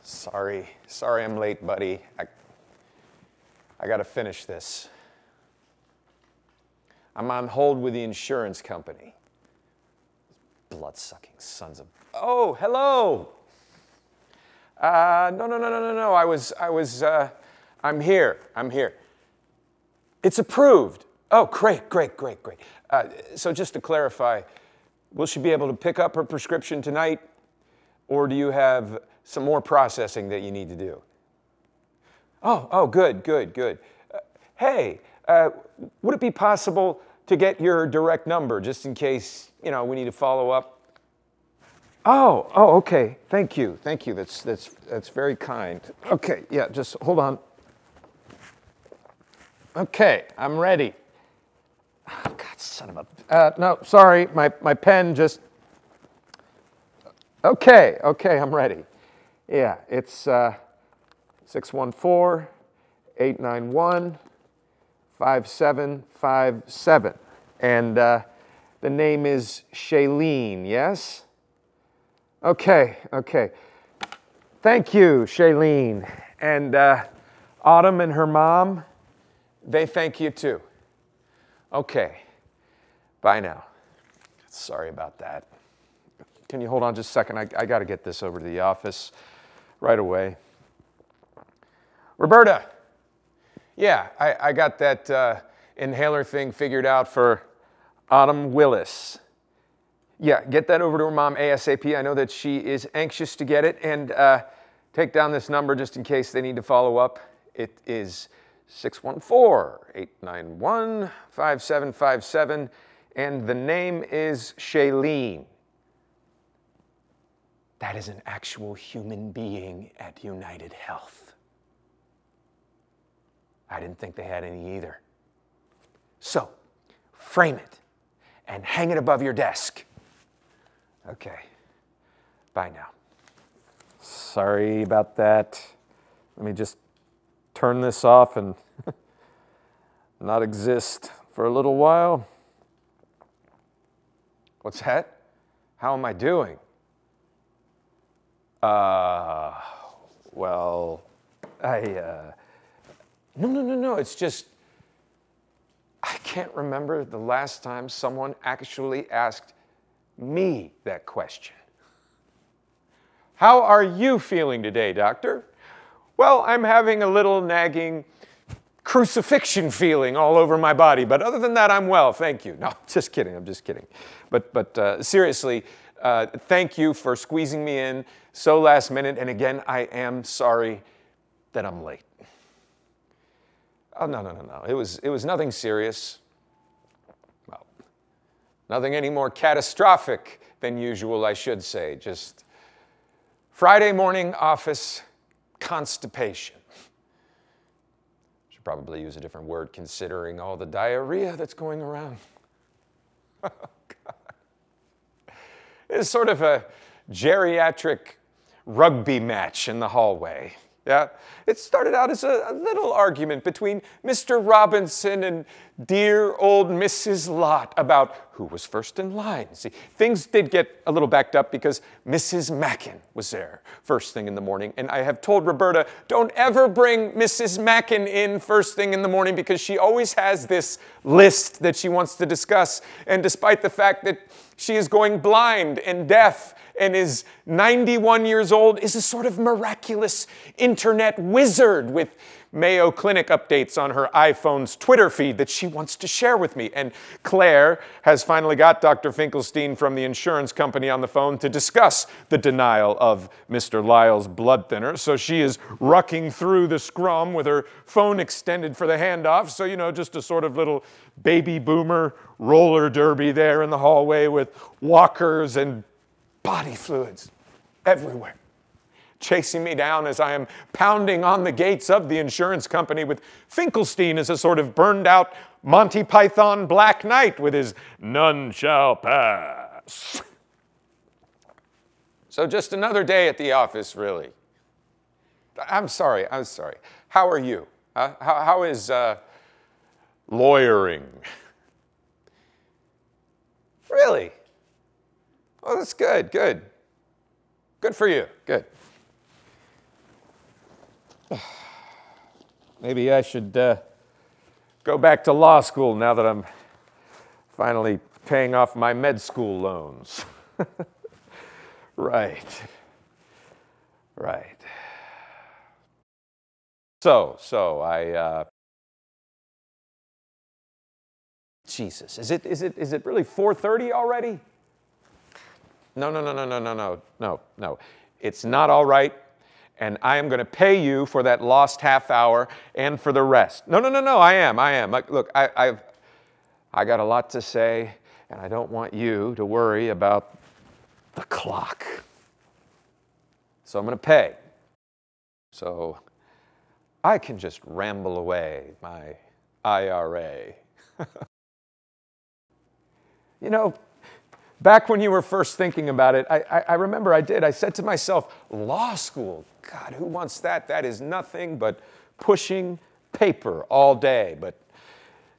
Sorry I'm late, buddy. I gotta finish this. I'm on hold with the insurance company. Blood-sucking sons of... Oh, hello! No. I'm here. It's approved. Oh, great. So just to clarify, will she be able to pick up her prescription tonight? Or do you have some more processing that you need to do? Oh, good. Hey, would it be possible to get your direct number just in case, we need to follow up? Oh, okay. Thank you. That's very kind. Okay, yeah, just hold on. Okay, I'm ready. Oh, God, son of a... no, sorry, my pen just... Okay, I'm ready. Yeah, it's 614-891-5757. And the name is Shailene, yes? Okay. Thank you, Shailene. And Autumn and her mom, they thank you too. Okay, bye now. Sorry about that. Can you hold on just a second? I got to get this over to the office right away. Roberta, yeah, I got that inhaler thing figured out for Autumn Willis. Yeah, get that over to her mom ASAP. I know that she is anxious to get it, and take down this number just in case they need to follow up. It is 614-891-5757, and the name is Shailene. That is an actual human being at United Health. I didn't think they had any either. So, frame it and hang it above your desk. Okay, bye now. Sorry about that. Let me just turn this off and not exist for a little while. What's that? How am I doing? Well, No, it's just, I can't remember the last time someone actually asked me that question. How are you feeling today, doctor? Well, I'm having a little nagging crucifixion feeling all over my body, but other than that, I'm well, thank you. No, I'm just kidding. But seriously, thank you for squeezing me in so last minute, and again, I am sorry that I'm late. Oh, no. It was nothing serious. Well, nothing any more catastrophic than usual, I should say. Just Friday morning office constipation. Should probably use a different word considering all the diarrhea that's going around. Oh, God. It's sort of a geriatric rugby match in the hallway. Yeah, it started out as a little argument between Mr. Robinson and dear old Mrs. Lott about who was first in line. See, things did get a little backed up because Mrs. Mackin was there first thing in the morning. And I have told Roberta, don't ever bring Mrs. Mackin in first thing in the morning because she always has this list that she wants to discuss. And despite the fact that she is going blind and deaf and is 91 years old, is a sort of miraculous internet wizard with Mayo Clinic updates on her iPhone's Twitter feed that she wants to share with me. And Claire has finally got Dr. Finkelstein from the insurance company on the phone to discuss the denial of Mr. Lyle's blood thinner. So she is rucking through the scrum with her phone extended for the handoff. So, just a sort of little baby boomer roller derby there in the hallway with walkers and body fluids everywhere, chasing me down as I am pounding on the gates of the insurance company with Finkelstein as a sort of burned out Monty Python Black Knight with his "None shall pass." So just another day at the office, really. I'm sorry. How are you? How is lawyering? Really? Oh, that's good. Good for you. Good. Maybe I should go back to law school now that I'm finally paying off my med school loans. Right. Right. So I Jesus, is it really 4:30 already? No. It's not all right, and I am going to pay you for that lost half hour and for the rest. No, I am. Look, I got a lot to say, and I don't want you to worry about the clock. So I'm going to pay. So I can just ramble away my IRA. You know, back when you were first thinking about it, I remember I said to myself, law school, God, who wants that? That is nothing but pushing paper all day. But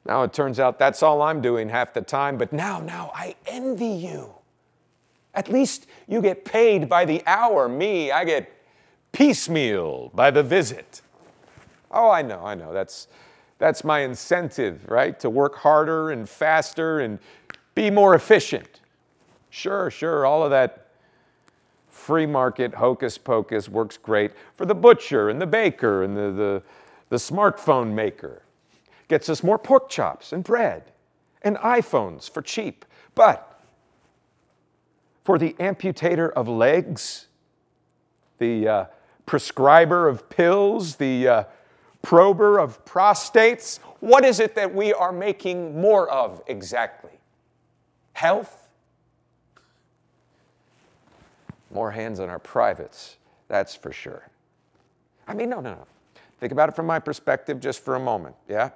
now it turns out that's all I'm doing half the time. But now I envy you. At least you get paid by the hour. Me, I get piecemeal by the visit. Oh, I know. That's my incentive, right? To work harder and faster and be more efficient. Sure, all of that free market hocus pocus works great for the butcher and the baker and the smartphone maker. Gets us more pork chops and bread and iPhones for cheap. But for the amputator of legs, the prescriber of pills, the prober of prostates, what is it that we are making more of exactly? Health? More hands on our privates, that's for sure. I mean, no. Think about it from my perspective just for a moment, yeah?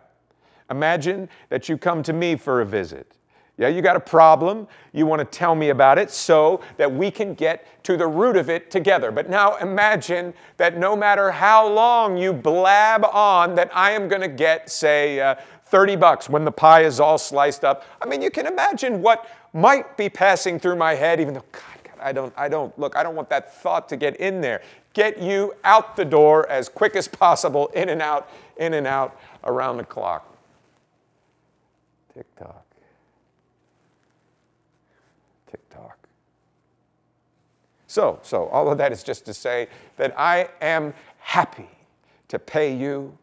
Imagine that you come to me for a visit. Yeah, you got a problem, you want to tell me about it so that we can get to the root of it together. But now imagine that no matter how long you blab on, that I am going to get, say, $30 when the pie is all sliced up. I mean, you can imagine what might be passing through my head, even though, God, I don't want that thought to get in there. Get you out the door as quick as possible, in and out, around the clock. Tick-tock. Tick-tock. So all of that is just to say that I am happy to pay you,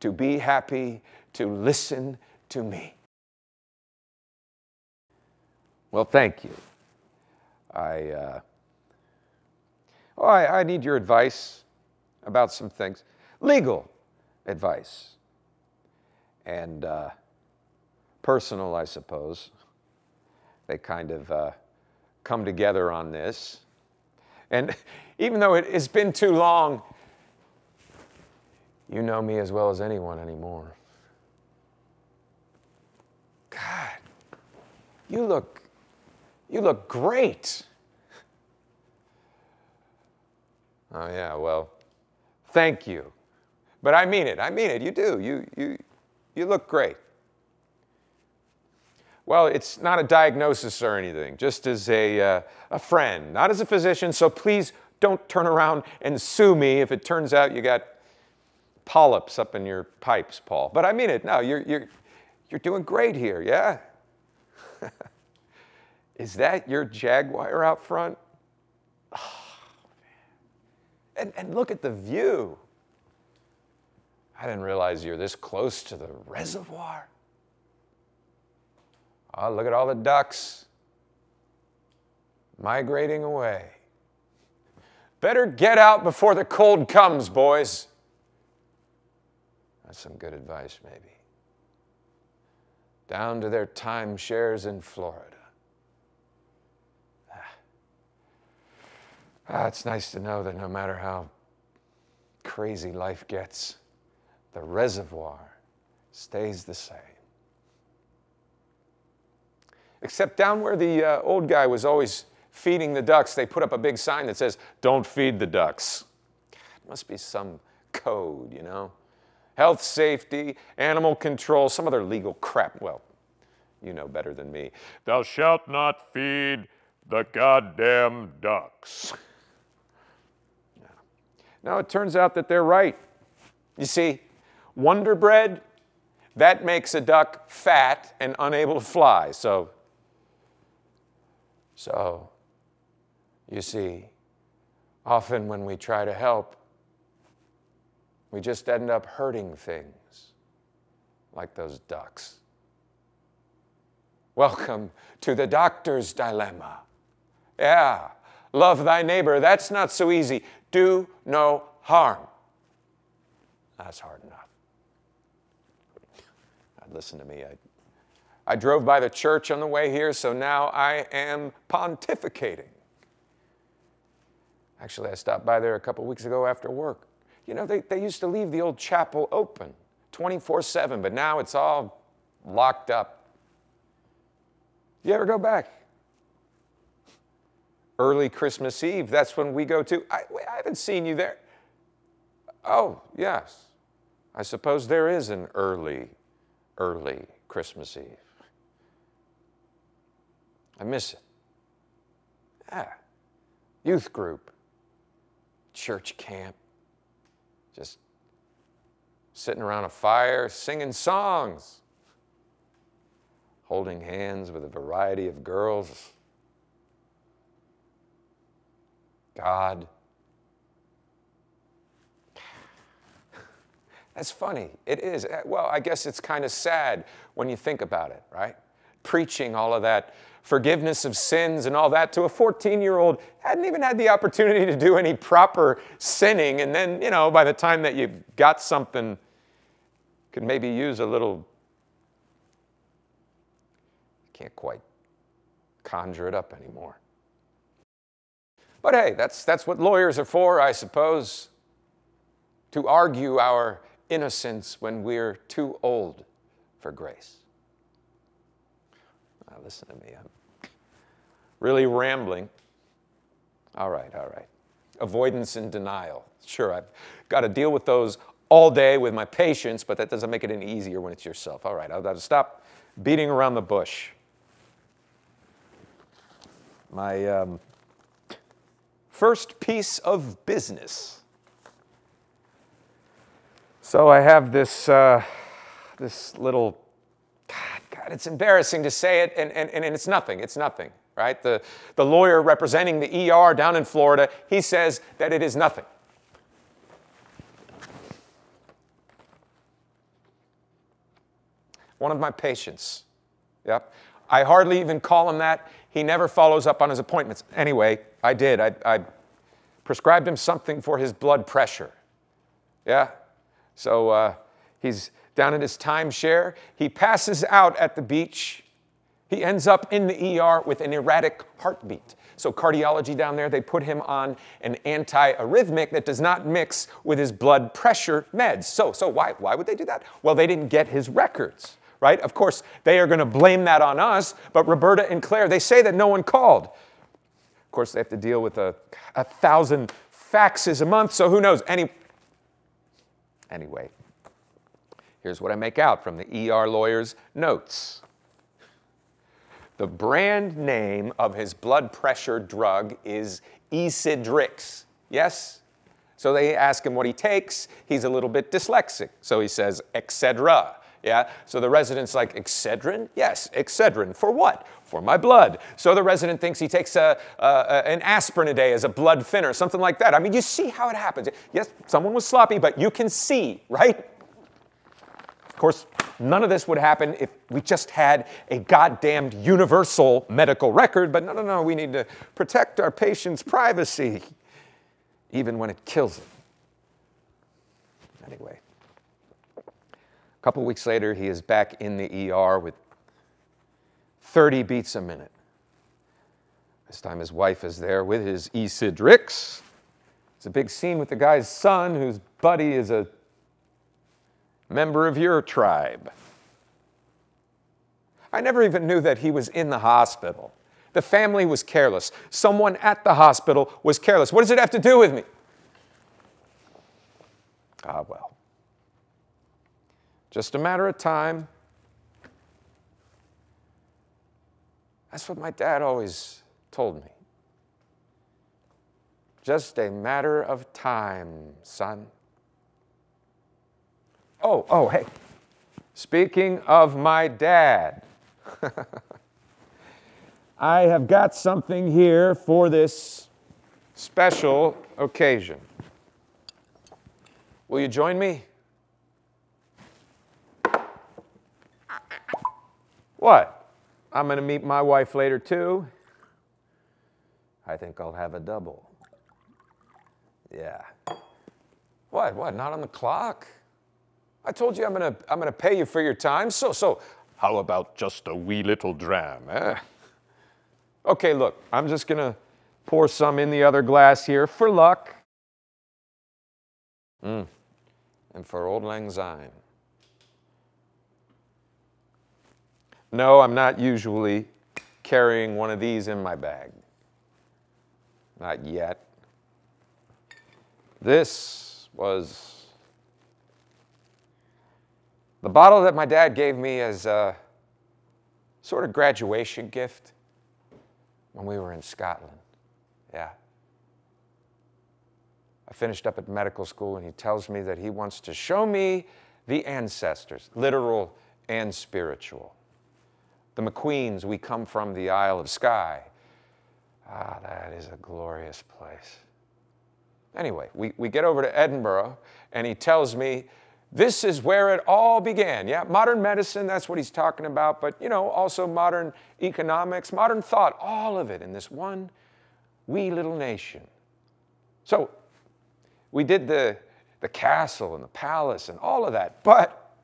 to be happy, to listen to me. Well, thank you. I need your advice about some things. Legal advice. And personal, I suppose. They kind of come together on this. And even though it has been too long, you know me as well as anyone anymore. God, you look great. Oh yeah, well, thank you. But I mean it, you do. You look great. Well, it's not a diagnosis or anything, just as a friend, not as a physician, so please don't turn around and sue me if it turns out you got polyps up in your pipes, Paul. But I mean it, no, you're doing great here, yeah? Is that your Jaguar out front? Oh, man. And look at the view. I didn't realize you're this close to the reservoir. Oh, look at all the ducks migrating away. Better get out before the cold comes, boys. That's some good advice, maybe. Down to their timeshares in Florida. It's nice to know that no matter how crazy life gets, the reservoir stays the same. Except down where the old guy was always feeding the ducks, they put up a big sign that says, "Don't feed the ducks." It must be some code, you know? Health, safety, animal control, some other legal crap. Well, you know better than me. Thou shalt not feed the goddamn ducks. No, it turns out that they're right. You see, Wonder Bread, that makes a duck fat and unable to fly. So, you see, often when we try to help, we just end up hurting things, like those ducks. Welcome to the doctor's dilemma. Yeah, love thy neighbor, that's not so easy. Do no harm. That's hard enough. Listen to me. I drove by the church on the way here, so now I am pontificating. Actually, I stopped by there a couple weeks ago after work. You know, they used to leave the old chapel open 24/7, but now it's all locked up. You ever go back? Early Christmas Eve, that's when we go to. I haven't seen you there. Oh, yes. I suppose there is an early Christmas Eve. I miss it. Yeah. Youth group, church camp, just sitting around a fire, singing songs, holding hands with a variety of girls. God. That's funny. It is. Well, I guess it's kind of sad when you think about it, right? Preaching all of that forgiveness of sins and all that to a 14-year-old, hadn't even had the opportunity to do any proper sinning. And then, you know, by the time that you've got something, could maybe use a little, can't quite conjure it up anymore. But hey, that's what lawyers are for, I suppose, to argue our innocence when we're too old for grace. Now, listen to me, I'm really rambling. All right. Avoidance and denial. Sure, I've got to deal with those all day with my patients, but that doesn't make it any easier when it's yourself. All right, I've got to stop beating around the bush. My first piece of business. So I have this little, God, it's embarrassing to say it, and it's nothing, right? The lawyer representing the ER down in Florida, he says that it is nothing. One of my patients, yep. I hardly even call him that. He never follows up on his appointments. Anyway, I did. I prescribed him something for his blood pressure, yeah? So he's down in his timeshare. He passes out at the beach. He ends up in the ER with an erratic heartbeat. So cardiology down there, they put him on an antiarrhythmic that does not mix with his blood pressure meds. So why would they do that? Well, they didn't get his records, right? Of course, they are going to blame that on us, but Roberta and Claire, they say that no one called. Of course, they have to deal with 1,000 faxes a month, so who knows? Anyway, here's what I make out from the ER lawyer's notes. The brand name of his blood pressure drug is Ecidrix. Yes? So they ask him what he takes. He's a little bit dyslexic. So he says, Excedra. Yeah? So the resident's like, Excedrin? Yes, Excedrin. For what? For my blood. So the resident thinks he takes an aspirin a day as a blood thinner, something like that. I mean, you see how it happens. Yes, someone was sloppy, but you can see, right? Of course, none of this would happen if we just had a goddamned universal medical record, but no, we need to protect our patients' privacy, even when it kills them. Anyway. A couple weeks later, he is back in the ER with 30 beats a minute. This time his wife is there with his Ecidrix. It's a big scene with the guy's son, whose buddy is a member of your tribe. I never even knew that he was in the hospital. The family was careless. Someone at the hospital was careless. What does it have to do with me? Ah, well. Just a matter of time. That's what my dad always told me. Just a matter of time, son. Oh, hey. Speaking of my dad, I have got something here for this special occasion. Will you join me? What? I'm going to meet my wife later, too. I think I'll have a double. Yeah. What? Not on the clock? I told you I'm gonna pay you for your time. So, how about just a wee little dram, eh? Okay, look, I'm just gonna pour some in the other glass here for luck. And for auld lang syne. No, I'm not usually carrying one of these in my bag. Not yet. This was the bottle that my dad gave me as a sort of graduation gift when we were in Scotland. Yeah. I finished up at medical school, and he tells me that he wants to show me the ancestors, literal and spiritual. The McQueens, we come from the Isle of Skye. Ah, that is a glorious place. Anyway, we get over to Edinburgh, and he tells me this is where it all began. Yeah, modern medicine, that's what he's talking about, but, you know, also modern economics, modern thought, all of it in this one wee little nation. So we did the castle and the palace and all of that, but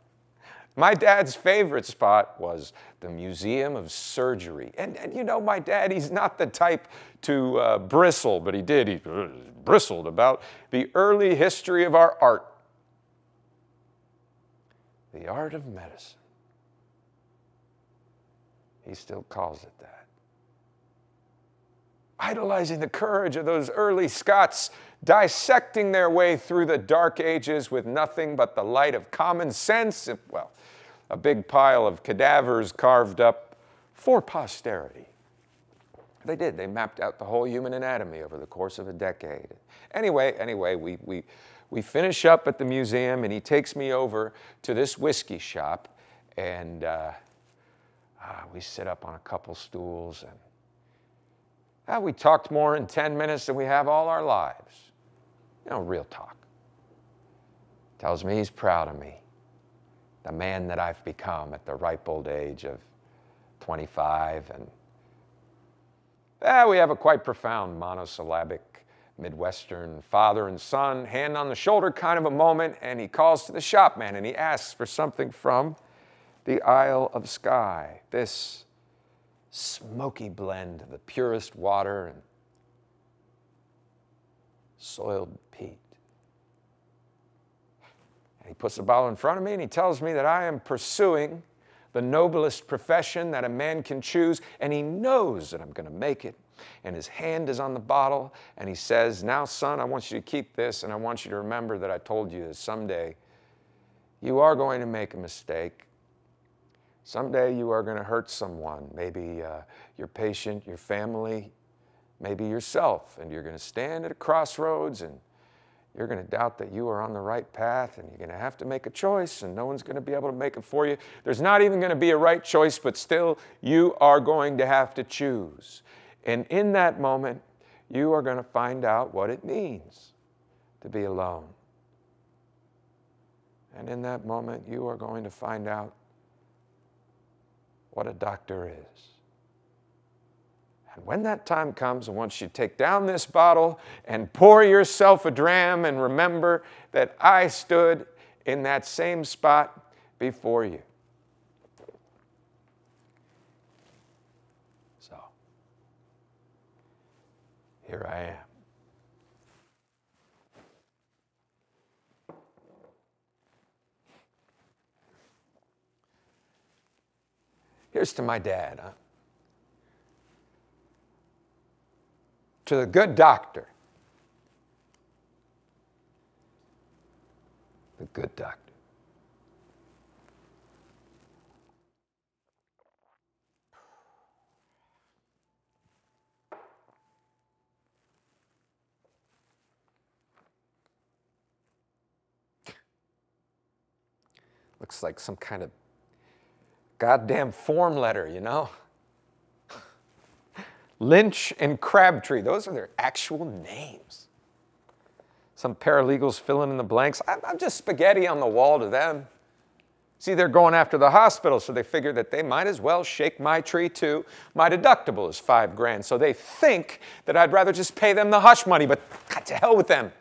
my dad's favorite spot was the Museum of Surgery. And you know, my dad, he's not the type to bristle, but he bristled about the early history of our art. The art of medicine. He still calls it that. Idolizing the courage of those early Scots, dissecting their way through the dark ages with nothing but the light of common sense. Well, a big pile of cadavers carved up for posterity. They did. They mapped out the whole human anatomy over the course of a decade. Anyway, we finish up at the museum, and he takes me over to this whiskey shop, and we sit up on a couple stools, and we talked more in 10 minutes than we have all our lives. You know, real talk. Tells me he's proud of me, the man that I've become at the ripe old age of 25, and we have a quite profound monosyllabic Midwestern father and son, hand on the shoulder kind of a moment, and he calls to the shopman and he asks for something from the Isle of Skye, this smoky blend of the purest water and soiled peat. And he puts the bottle in front of me and he tells me that I am pursuing the noblest profession that a man can choose, and he knows that I'm going to make it. And his hand is on the bottle, and he says, now, son, I want you to keep this, and I want you to remember that I told you that someday you are going to make a mistake. Someday you are going to hurt someone, maybe your patient, your family, maybe yourself, and you're going to stand at a crossroads, and you're going to doubt that you are on the right path, and you're going to have to make a choice, and no one's going to be able to make it for you. There's not even going to be a right choice, but still you are going to have to choose. And in that moment, you are going to find out what it means to be alone. And in that moment, you are going to find out what a doctor is. And when that time comes, I want you to take down this bottle and pour yourself a dram and remember that I stood in that same spot before you. So, here I am. Here's to my dad, huh? To the good doctor. The good doctor. Looks like some kind of goddamn form letter, you know? Lynch and Crabtree, those are their actual names. Some paralegals filling in the blanks. I'm just spaghetti on the wall to them. See, they're going after the hospital, so they figure that they might as well shake my tree too. My deductible is $5,000, so they think that I'd rather just pay them the hush money, but God, to hell with them.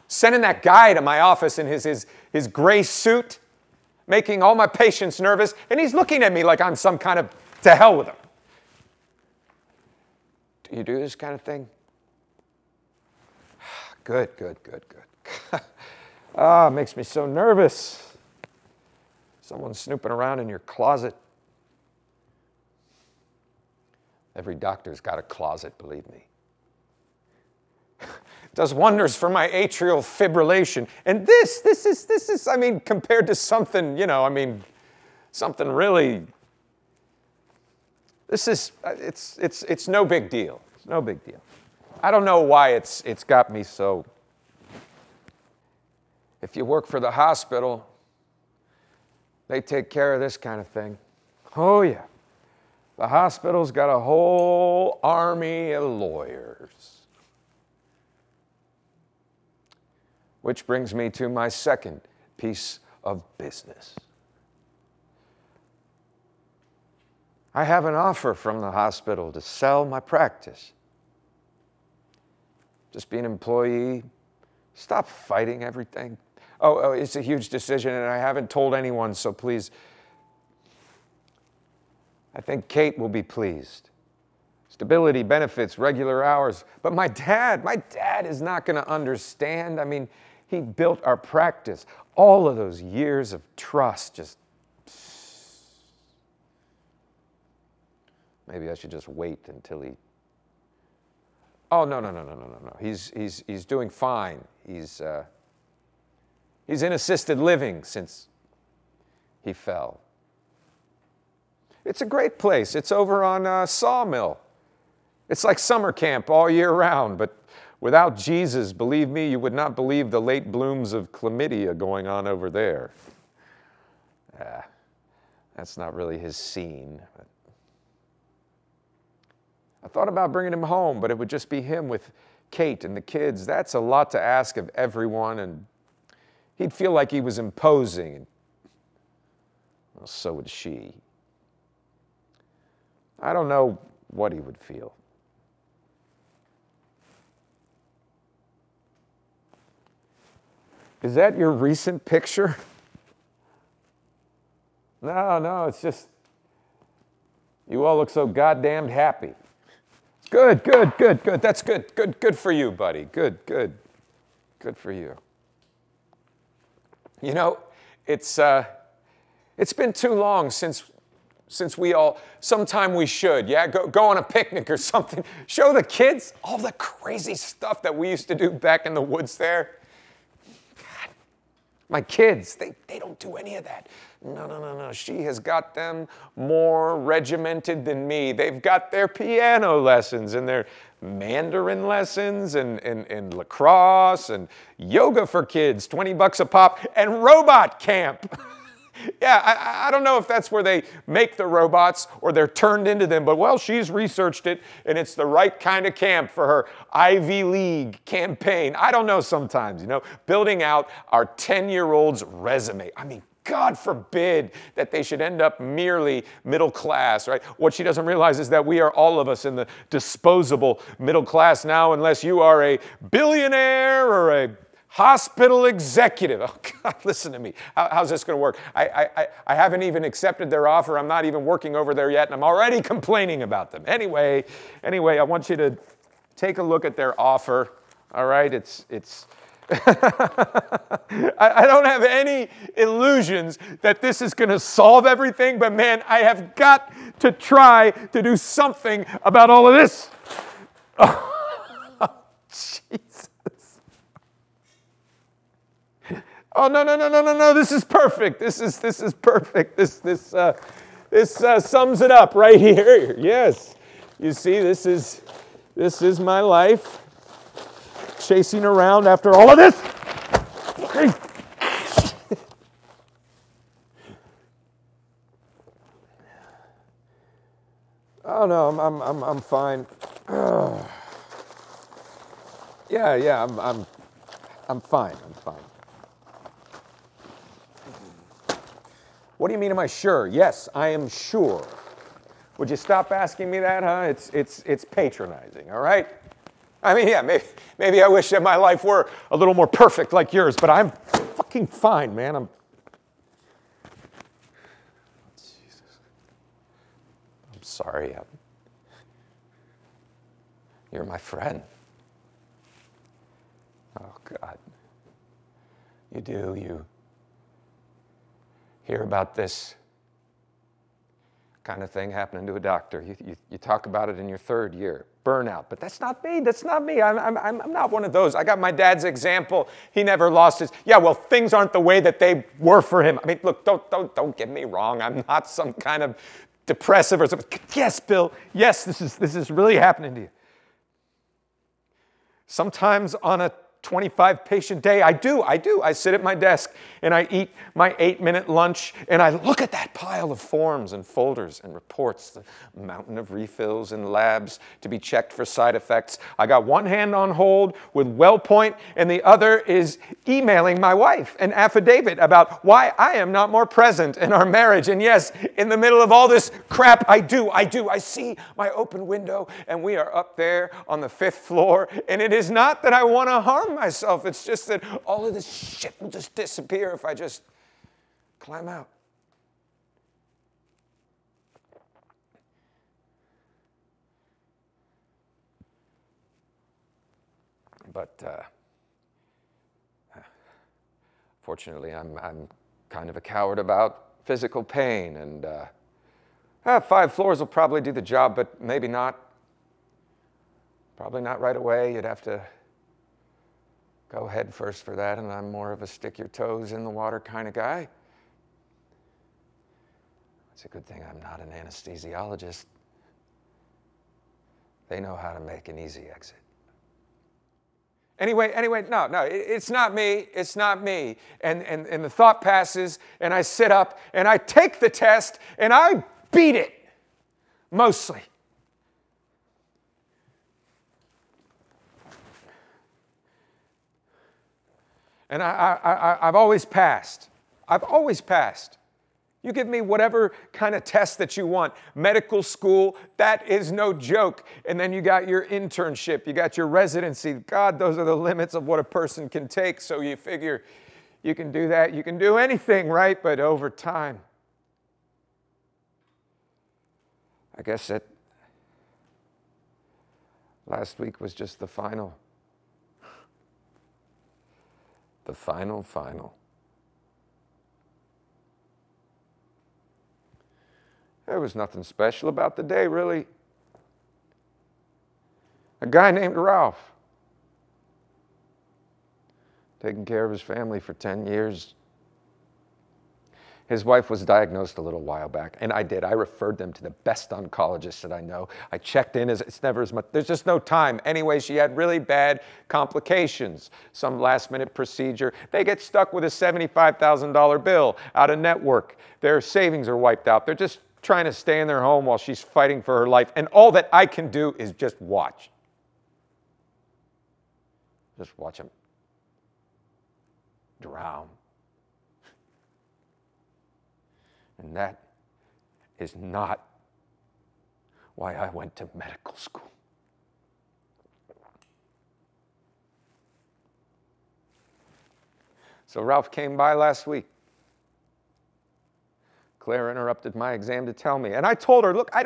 Sending that guy to my office in his gray suit, making all my patients nervous, and he's looking at me like I'm some kind of, to hell with him. Do you do this kind of thing? Good. Ah, it makes me so nervous. Someone's snooping around in your closet. Every doctor's got a closet, believe me. Does wonders for my atrial fibrillation. And this is, I mean, compared to something, you know, I mean, something really, this is, it's no big deal. It's no big deal. I don't know why it's got me so. If you work for the hospital, they take care of this kind of thing. Oh, yeah. The hospital's got a whole army of lawyers. Which brings me to my second piece of business. I have an offer from the hospital to sell my practice. Just be an employee. Stop fighting everything. Oh, it's a huge decision, and I haven't told anyone, so please. I think Kate will be pleased. Stability, benefits, regular hours. But my dad is not going to understand. I mean, he built our practice. All of those years of trust just. Maybe I should just wait until he. Oh, no. He's doing fine. He's in assisted living since he fell. It's a great place. It's over on Sawmill. It's like summer camp all year round, but without Jesus, believe me, you would not believe the late blooms of chlamydia going on over there. That's not really his scene. I thought about bringing him home, but it would just be him with Kate and the kids. That's a lot to ask of everyone, and he'd feel like he was imposing. Well, so would she. I don't know what he would feel. Is that your recent picture? No, it's just, you all look so goddamn happy. Good. That's good. Good for you, buddy. Good for you. You know, it's been too long since we all, sometime we should, yeah? Go on a picnic or something. Show the kids all the crazy stuff that we used to do back in the woods there. God, my kids, they don't do any of that. No. She has got them more regimented than me. They've got their piano lessons and their Mandarin lessons and lacrosse and yoga for kids, $20 a pop, and robot camp. Yeah, I don't know if that's where they make the robots or they're turned into them, but well, she's researched it, and it's the right kind of camp for her Ivy League campaign. I don't know sometimes, you know, building out our 10-year-old's resume. I mean, God forbid that they should end up merely middle class, right? What she doesn't realize is that we are all of us in the disposable middle class now, unless you are a billionaire or a hospital executive. Oh, God, listen to me. How's this going to work? I haven't even accepted their offer. I'm not even working over there yet, and I'm already complaining about them. Anyway, I want you to take a look at their offer. All right, it's I don't have any illusions that this is going to solve everything, but man, I have got to try to do something about all of this. Oh, Jesus. Oh, no, this is perfect. This is perfect. This sums it up right here. Yes. You see, this is my life. Chasing around after all of this. Oh no, I'm fine. Yeah, I'm fine. I'm fine. What do you mean, am I sure? Yes, I am sure. Would you stop asking me that, huh? It's patronizing, all right? I mean, yeah, maybe I wish that my life were a little more perfect like yours, but I'm fucking fine, man. Jesus. I'm sorry. You're my friend. Oh, God. You hear about this kind of thing happening to a doctor. You talk about it in your third year. Burnout. But that's not me. That's not me. I'm not one of those. I got my dad's example. He never lost his... Yeah, well, things aren't the way that they were for him. I mean, look, don't get me wrong. I'm not some kind of depressive or something. Yes, Bill. Yes, this is really happening to you. Sometimes on a 25 patient day, I do. I sit at my desk and I eat my 8-minute lunch and I look at that pile of forms and folders and reports, the mountain of refills and labs to be checked for side effects. I got one hand on hold with WellPoint and the other is emailing my wife an affidavit about why I am not more present in our marriage. And yes, in the middle of all this crap, I see my open window and we are up there on the 5th floor. And it is not that I want to harm myself. It's just that all of this shit will just disappear if I just climb out. But fortunately, I'm kind of a coward about physical pain, and 5 floors will probably do the job, but maybe not. Probably not right away. You'd have to go head first for that, and I'm more of a stick your toes in the water kind of guy. It's a good thing I'm not an anesthesiologist. They know how to make an easy exit. Anyway, no, it's not me. It's not me. And the thought passes, and I sit up, and I take the test, and I beat it, mostly. And I've always passed. I've always passed. You give me whatever kind of test that you want. Medical school, that is no joke. And then you got your internship, you got your residency. God, those are the limits of what a person can take. So you figure you can do that, you can do anything, right? But over time, I guess that last week was just the final. The final. There was nothing special about the day, really. A guy named Ralph, taking care of his family for 10 years. His wife was diagnosed a little while back, and I did. I referred them to the best oncologists that I know. I checked in, it's never as much, there's just no time. Anyway, she had really bad complications, some last-minute procedure. They get stuck with a $75,000 bill out of network. Their savings are wiped out. They're just trying to stay in their home while she's fighting for her life, and all that I can do is just watch. Just watch them drown. And that is not why I went to medical school. So Ralph came by last week. Claire interrupted my exam to tell me. And I told her, look, I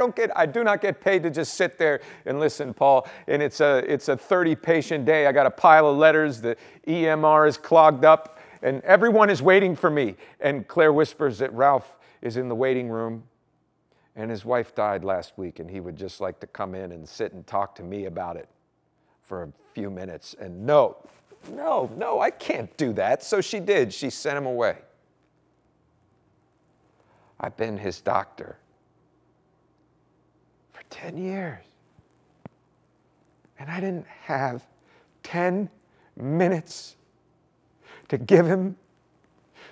do not get paid to just sit there and listen, Paul. And it's a 30-patient day. I got a pile of letters. The EMR is clogged up. And everyone is waiting for me. And Claire whispers that Ralph is in the waiting room. And his wife died last week. And he would just like to come in and sit and talk to me about it for a few minutes. And no, I can't do that. So she did. She sent him away. I've been his doctor for 10 years. And I didn't have 10 minutes to give him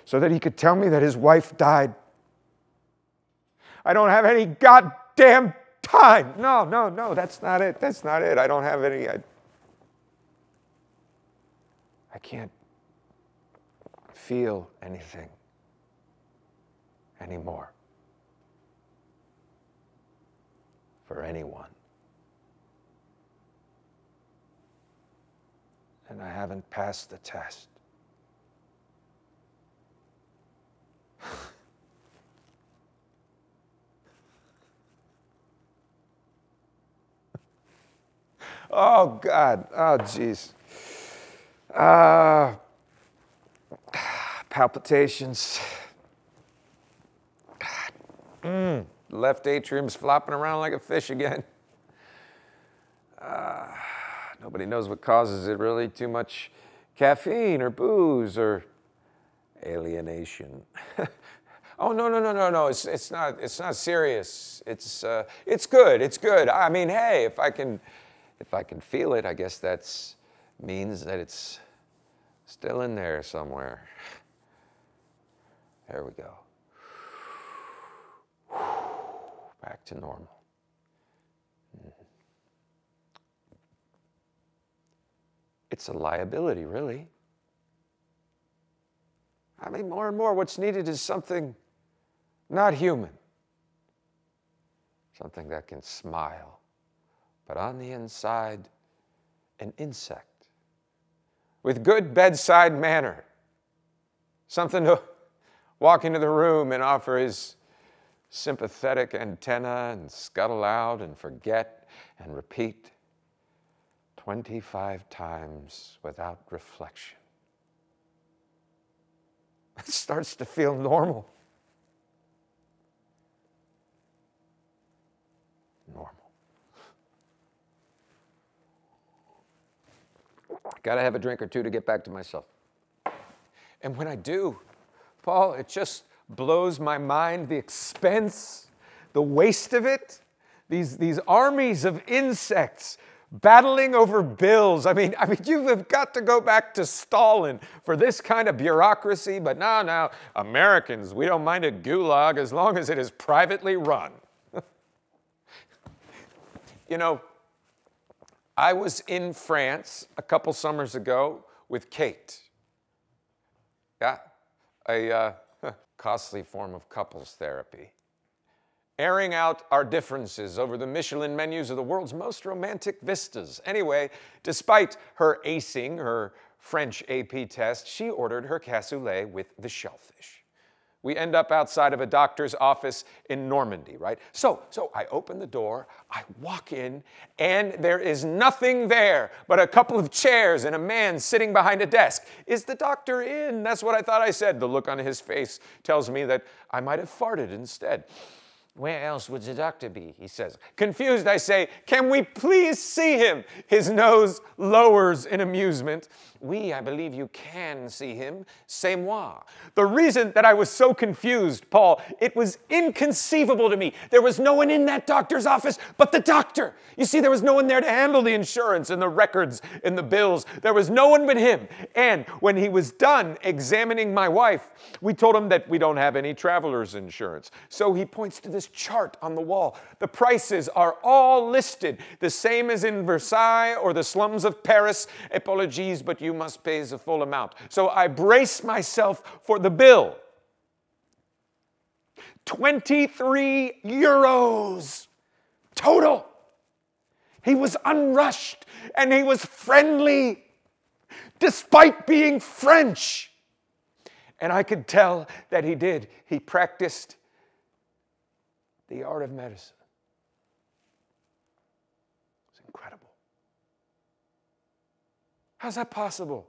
so that he could tell me that his wife died. I don't have any goddamn time. No, no, no, that's not it. That's not it. I don't have any. I can't feel anything anymore for anyone. And I haven't passed the test. Oh, God. Oh, jeez. Palpitations. Left atrium's flopping around like a fish again. Nobody knows what causes it, really. Too much caffeine or booze or alienation. Oh, no, no, no, no, no. It's not serious. It's good. It's good. I mean, hey, if I can feel it, I guess that's means that it's still in there somewhere. There we go. Back to normal. It's a liability, really. I mean, more and more, what's needed is something not human. Something that can smile, but on the inside, an insect. With good bedside manner. Something to walk into the room and offer his sympathetic antenna and scuttle out and forget and repeat 25 times without reflection. It starts to feel normal. Normal. Gotta have a drink or two to get back to myself. And when I do, Paul, it just blows my mind, the expense, the waste of it. These armies of insects battling over bills. I mean, you have got to go back to Stalin for this kind of bureaucracy, but now, Americans, we don't mind a gulag as long as it is privately run. You know, I was in France a couple summers ago with Kate. Yeah, a costly form of couples therapy. Airing out our differences over the Michelin menus of the world's most romantic vistas. Anyway, despite her acing her French AP test, she ordered her cassoulet with the shellfish. We end up outside of a doctor's office in Normandy, right? So I open the door, I walk in, and there is nothing there but a couple of chairs and a man sitting behind a desk. Is the doctor in? That's what I thought I said. The look on his face tells me that I might have farted instead. Where else would the doctor be? He says. Confused, I say, can we please see him? His nose lowers in amusement. Oui, I believe you can see him. C'est moi. The reason that I was so confused, Paul, it was inconceivable to me. There was no one in that doctor's office but the doctor. You see, there was no one there to handle the insurance and the records and the bills. There was no one but him. And when he was done examining my wife, we told him that we don't have any traveler's insurance. So he points to this chart on the wall. The prices are all listed, the same as in Versailles or the slums of Paris. Apologies, but you must pay the full amount. So I brace myself for the bill. 23 euros total. He was unrushed and he was friendly despite being French. And I could tell that he did. He practiced the art of medicine. It's incredible. How's that possible?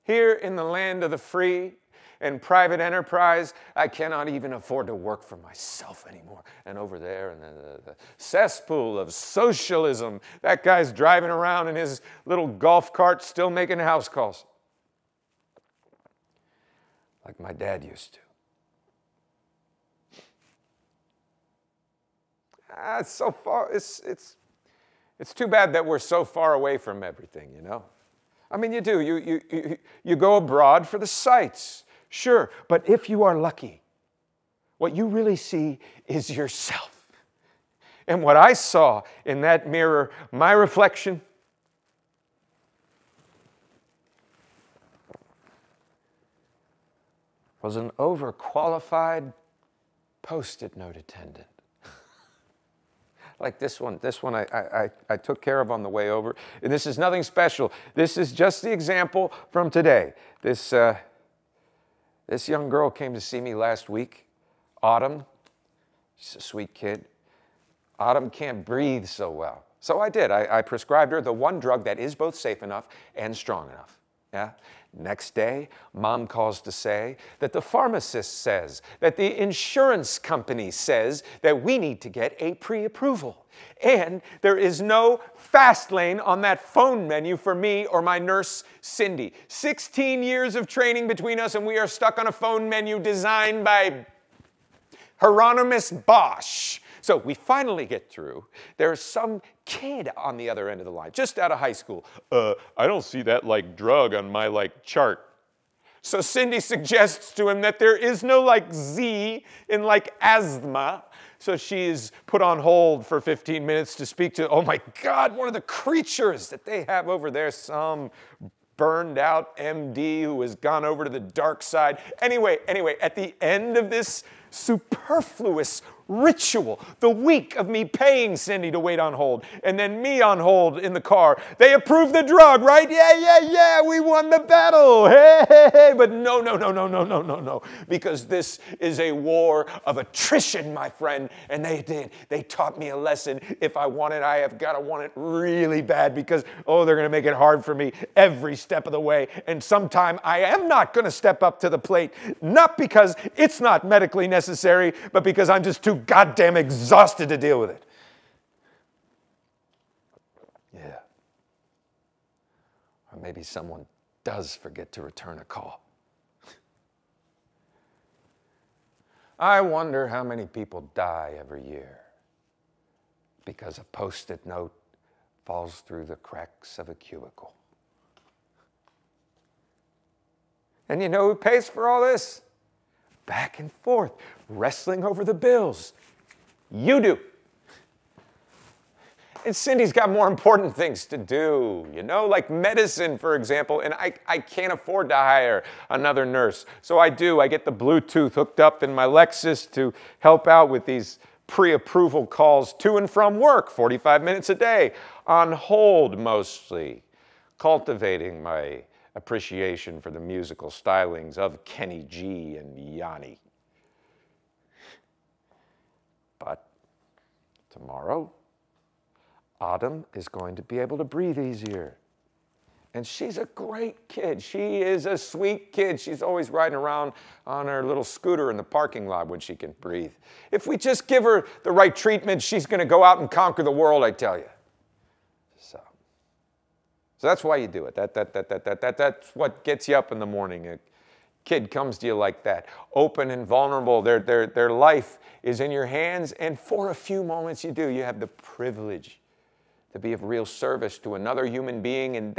Here in the land of the free and private enterprise, I cannot even afford to work for myself anymore. And over there in the cesspool of socialism, that guy's driving around in his little golf cart still making house calls. Like my dad used to. It's so far, it's too bad that we're so far away from everything, you know? I mean, you do. You go abroad for the sights, sure. But if you are lucky, what you really see is yourself. And what I saw in that mirror, my reflection, was an overqualified Post-it note attendant. Like this one I took care of on the way over. And this is nothing special. This is just the example from today. This young girl came to see me last week, Autumn. She's a sweet kid. Autumn can't breathe so well. So I did. I prescribed her the one drug that is both safe enough and strong enough. Yeah? Next day, Mom calls to say that the pharmacist says, that the insurance company says that we need to get a pre-approval. And there is no fast lane on that phone menu for me or my nurse, Cindy. 16 years of training between us, and we are stuck on a phone menu designed by Hieronymus Bosch. So we finally get through. There's some kid on the other end of the line, just out of high school. I don't see that drug on my chart. So Cindy suggests to him that there is no Z in asthma. So she's put on hold for 15 minutes to speak to, oh my God, one of the creatures that they have over there, some burned out MD who has gone over to the dark side. Anyway, at the end of this superfluous ritual, the week of me paying Cindy to wait on hold, and then me on hold in the car, they approved the drug, right? Yeah, we won the battle. Hey. But no, because this is a war of attrition, my friend, and they did. They taught me a lesson. If I want it, I have got to want it really bad because, they're going to make it hard for me every step of the way, and sometime I am not going to step up to the plate, not because it's not medically necessary, but because I'm just too goddamn exhausted to deal with it. Yeah. Or maybe someone does forget to return a call. I wonder how many people die every year because a Post-it note falls through the cracks of a cubicle. And you know who pays for all this? Back and forth, wrestling over the bills. You do. And Cindy's got more important things to do, like medicine, for example, and I can't afford to hire another nurse. So I get the Bluetooth hooked up in my Lexus to help out with these pre-approval calls to and from work, 45 minutes a day, on hold mostly, cultivating my appreciation for the musical stylings of Kenny G and Yanni. But tomorrow, Autumn is going to be able to breathe easier. And she's a great kid. She is a sweet kid. She's always riding around on her little scooter in the parking lot when she can breathe. If we just give her the right treatment, she's going to go out and conquer the world, I tell you. So that's why you do it. That's what gets you up in the morning. A kid comes to you like that, open and vulnerable. Their life is in your hands, and for a few moments you do. You have the privilege to be of real service to another human being, and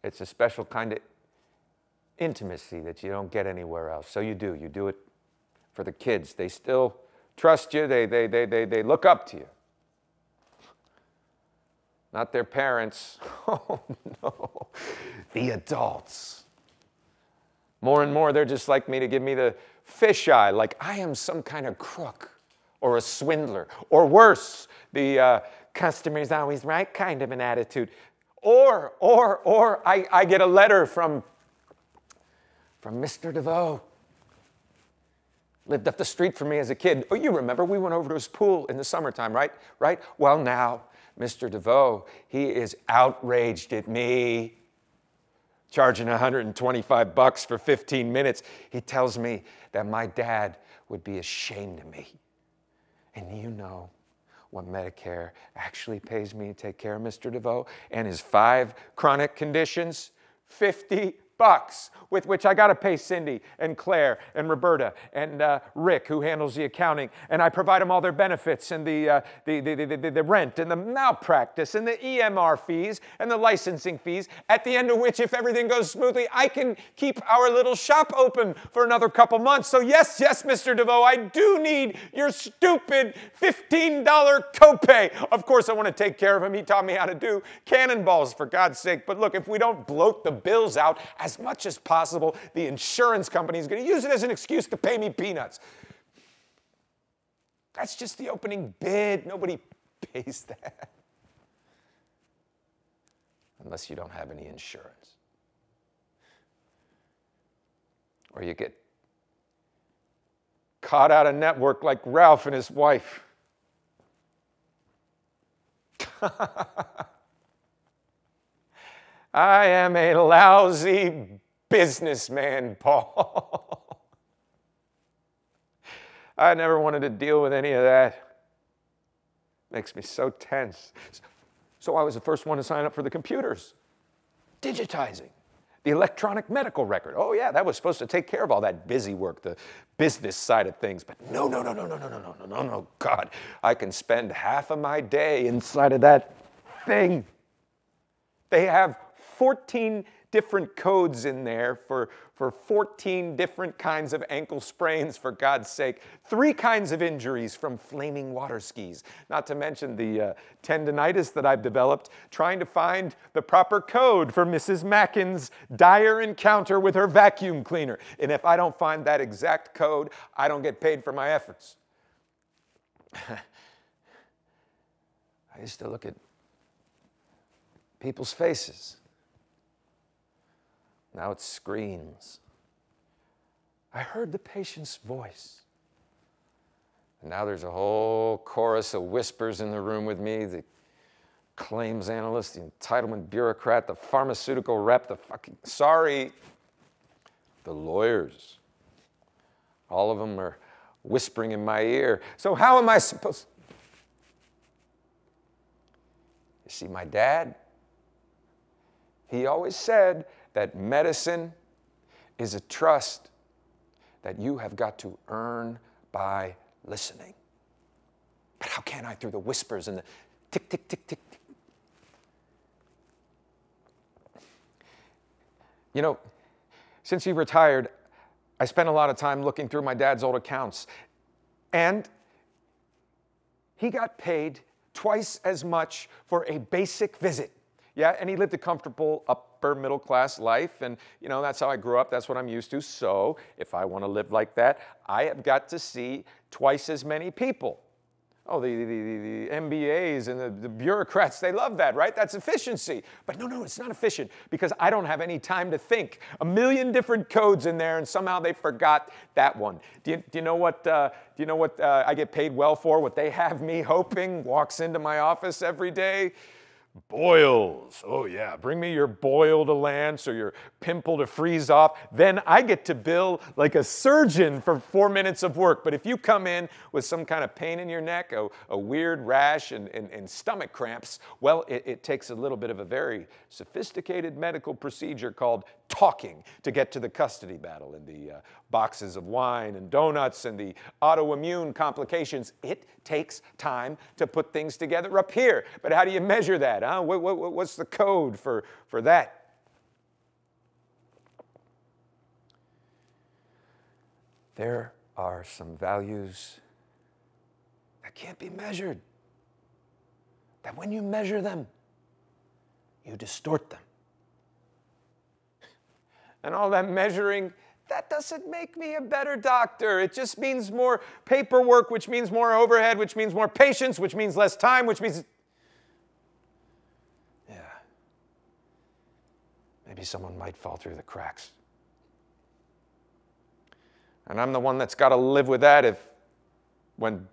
it's a special kind of intimacy that you don't get anywhere else. So you do. You do it for the kids. They still trust you. They look up to you. Not their parents. Oh, no. The adults. More and more, they're just like me to give me the fisheye, like I am some kind of crook or a swindler. Or worse, the customer's always right kind of an attitude. Or I get a letter from Mr. DeVoe. Lived up the street from me as a kid. Oh, you remember, we went over to his pool in the summertime, right? Well, now, Mr. DeVoe, he is outraged at me, charging $125 for 15 minutes. He tells me that my dad would be ashamed of me. And you know what Medicare actually pays me to take care of Mr. DeVoe and his 5 chronic conditions? $50 with which I got to pay Cindy and Claire and Roberta and Rick, who handles the accounting, and I provide them all their benefits and the rent and the malpractice and the EMR fees and the licensing fees, at the end of which, if everything goes smoothly, I can keep our little shop open for another couple months. So yes, Mr. DeVoe, I do need your stupid $15 copay. Of course, I want to take care of him. He taught me how to do cannonballs, for God's sake. But look, if we don't bloat the bills out as much as possible, the insurance company is going to use it as an excuse to pay me peanuts. That's just the opening bid. Nobody pays that. Unless you don't have any insurance. Or you get caught out of network like Ralph and his wife. I am a lousy businessman, Paul. I never wanted to deal with any of that. Makes me so tense. So I was the first one to sign up for the computers. Digitizing the electronic medical record. Oh yeah, that was supposed to take care of all that busy work, the business side of things. But no, God, I can spend half of my day inside of that thing. They have 14 different codes in there for 14 different kinds of ankle sprains, for God's sake. 3 kinds of injuries from flaming water skis. Not to mention the tendinitis that I've developed trying to find the proper code for Mrs. Mackin's dire encounter with her vacuum cleaner. And if I don't find that exact code, I don't get paid for my efforts. I used to look at people's faces. Now it's screens. I heard the patient's voice. And now there's a whole chorus of whispers in the room with me. The claims analyst, the entitlement bureaucrat, the pharmaceutical rep, the lawyers. All of them are whispering in my ear. So how am I supposed... You see, my dad, he always said that medicine is a trust that you have got to earn by listening. But how can I through the whispers and the tick, tick, tick, tick, tick? You know, since he retired, I spent a lot of time looking through my dad's old accounts. And he got paid twice as much for a basic visit. Yeah, and he lived a comfortable upper middle class life, and you know, that's how I grew up, that's what I'm used to. So if I want to live like that, I have got to see twice as many people. Oh, the MBAs and the bureaucrats, they love that, right? That's efficiency. But no, it's not efficient because I don't have any time to think. A million different codes in there, and somehow they forgot that one. Do you know what I get paid well for? What they have me hoping walks into my office every day? Boils. Oh yeah, bring me your boil to Lance or your pimple to freeze off. Then I get to bill like a surgeon for 4 minutes of work. But if you come in with some kind of pain in your neck, a weird rash and stomach cramps, well, it takes a little bit of a very sophisticated medical procedure called talking to get to the custody battle and the boxes of wine and donuts and the autoimmune complications. It takes time to put things together up here. But how do you measure that? Huh? What's the code for that? There are some values that can't be measured. That when you measure them, you distort them. And all that measuring, that doesn't make me a better doctor. It just means more paperwork, which means more overhead, which means more patients, which means less time, which means... Yeah. Maybe someone might fall through the cracks. And I'm the one that's got to live with that when,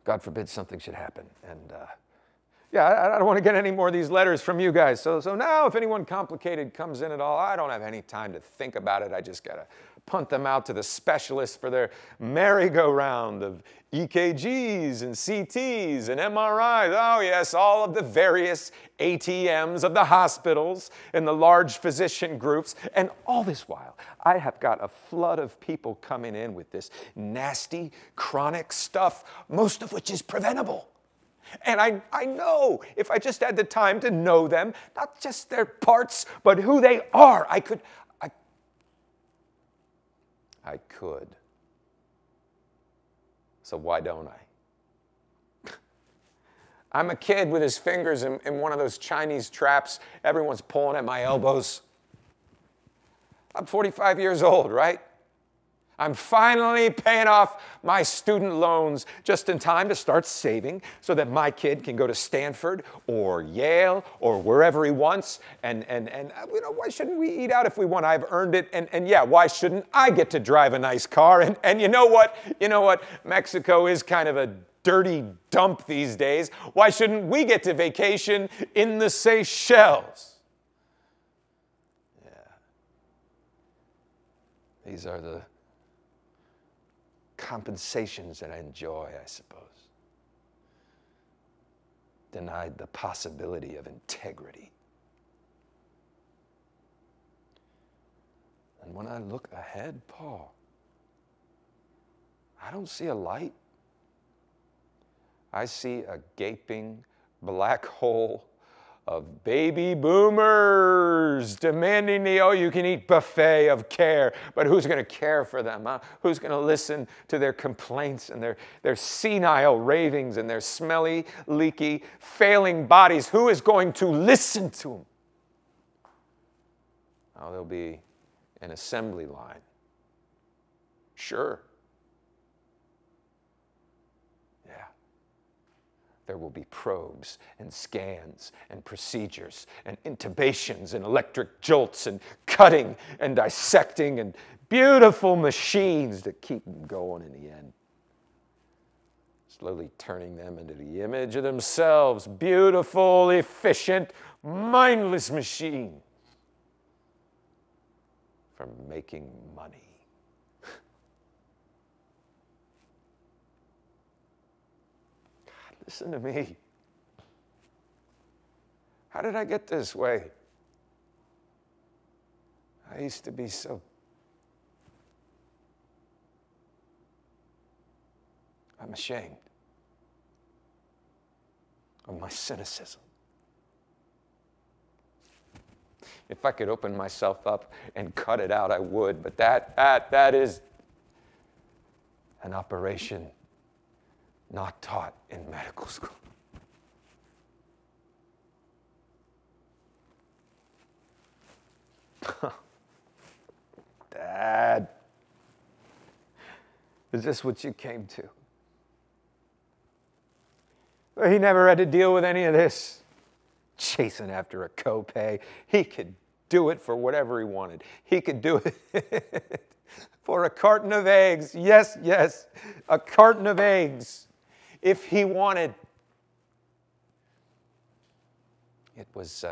God forbid, something should happen. And Yeah, I don't want to get any more of these letters from you guys. So now if anyone complicated comes in at all, I don't have any time to think about it. I just got to punt them out to the specialists for their merry-go-round of EKGs and CTs and MRIs. Oh, yes, all of the various ATMs of the hospitals and the large physician groups. And all this while, I have got a flood of people coming in with this nasty, chronic stuff, most of which is preventable. And I know if I just had the time to know them, not just their parts, but who they are, I could. So why don't I? I'm a kid with his fingers in one of those Chinese traps. Everyone's pulling at my elbows. I'm 45 years old, right? I'm finally paying off my student loans just in time to start saving so that my kid can go to Stanford or Yale or wherever he wants. And you know, why shouldn't we eat out if we want? I've earned it. And yeah, why shouldn't I get to drive a nice car? And you know what? You know what? Mexico is kind of a dirty dump these days. Why shouldn't we get to vacation in the Seychelles? Yeah. These are the compensations that I enjoy, I suppose. Denied the possibility of integrity. And when I look ahead, Paul, I don't see a light. I see a gaping black hole of baby boomers demanding the all-you-can-eat buffet of care. But who's going to care for them? Huh? Who's going to listen to their complaints and their senile ravings and their smelly, leaky, failing bodies? Who is going to listen to them? Oh, there'll be an assembly line. Sure. There will be probes and scans and procedures and intubations and electric jolts and cutting and dissecting and beautiful machines to keep them going in the end. Slowly turning them into the image of themselves. Beautiful, efficient, mindless machines for making money. Listen to me. How did I get this way? I used to be so... I'm ashamed of my cynicism. If I could open myself up and cut it out, I would, but that is an operation not taught in medical school. Dad, is this what you came to? Well, he never had to deal with any of this. Chasing after a copay. He could do it for whatever he wanted. He could do it for a carton of eggs. Yes, a carton of eggs. If he wanted. It was,